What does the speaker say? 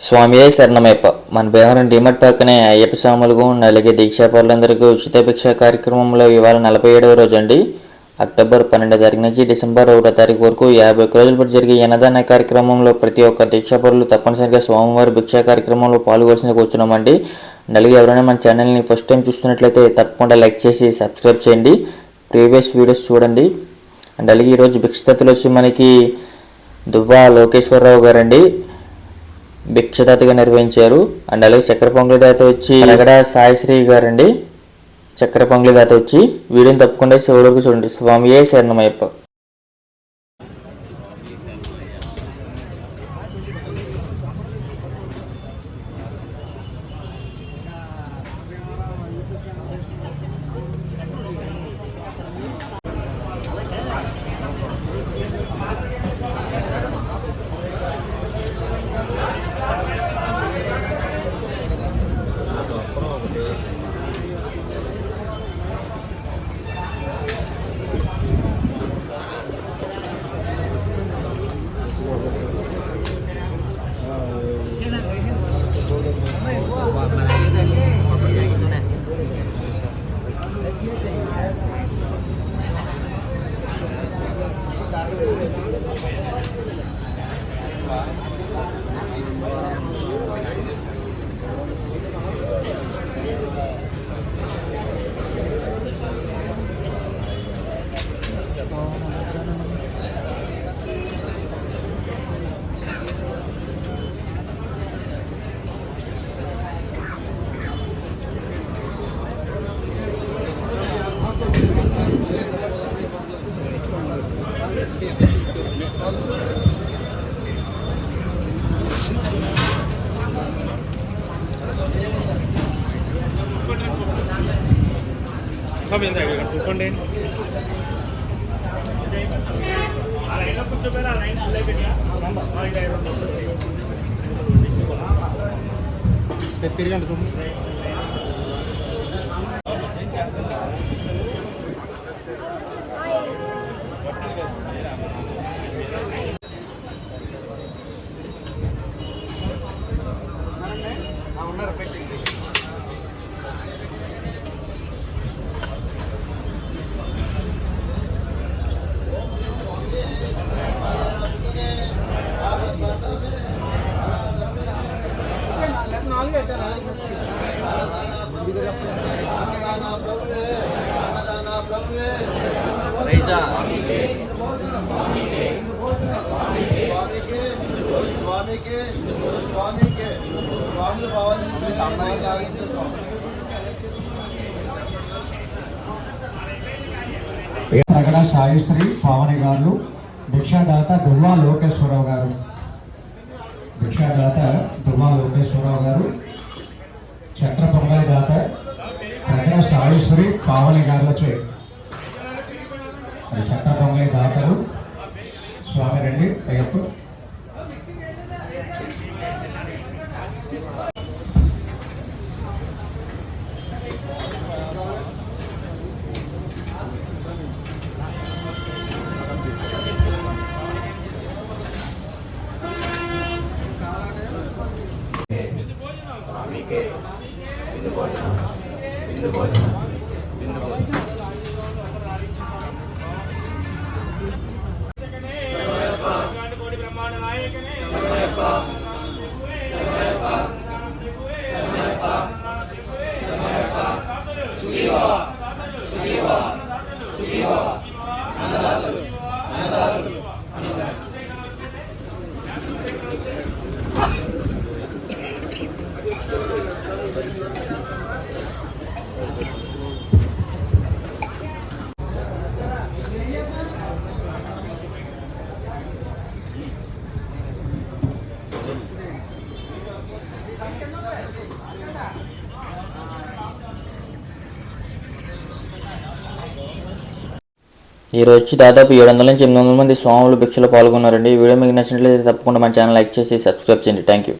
స్వామియే శరణమయ్యప్ప. మన భీమవరం డీమట్ పక్కనే అయ్యప్ప స్వాములకు అలాగే దీక్షాపరులందరికీ ఉచిత భిక్ష కార్యక్రమంలో ఇవాళ 47వ రోజు అండి. అక్టోబర్ 12 తారీఖు నుంచి డిసెంబర్ 1 తారీఖు వరకు 51 రోజుల పాటు జరిగే అన్నదాన కార్యక్రమంలో ప్రతి ఒక్క దీక్షాపరులు తప్పనిసరిగా స్వామివారి భిక్షా కార్యక్రమంలో పాల్గొవలసింది కూర్చున్నామండి. అలాగే ఎవరైనా మన ఛానల్ని ఫస్ట్ టైం చూస్తున్నట్లయితే తప్పకుండా లైక్ చేసి సబ్స్క్రైబ్ చేయండి, ప్రీవియస్ వీడియోస్ చూడండి. అండ్ అలాగే ఈరోజు భిక్షతలు వచ్చి మనకి దువ్వా లోకేశ్వరరావు గారండి భిక్షదాతగా నిర్వహించారు. అండ్ అలాగే చక్కెర పొంగలి దాత వచ్చి రగడ సాయిశ్రీ గారండి చక్కెర పొంగలి దాత వచ్చి. వీడియోని తప్పకుండా చివరి వరకు చూడండి. స్వామియే శరణమయ్యప్ప. రగడ సాయిశ్రీ పావని గారు, భిక్షాదాత దువ్వా లోకేశ్వరరావు గారు, భిక్షాదాత దువ్వా లోకేశ్వరరావు గారు, చక్ర పొంగలి దాత రగడ సాయిశ్రీ పావని గారులచే చక్ర పొంగలి దాతలు స్వామి రెడ్డి అయ్యప్ప. ఈ రోజు దాదాపు 700 నుంచి 800 మంది స్వాములు భిక్షలో పాల్గొన్నారండి. ఈ వీడియో మీకు నచ్చినట్లయితే తప్పకుండా మన ఛానల్ లైక్ చేసి సబ్స్క్రైబ్ చేయండి. Thank you.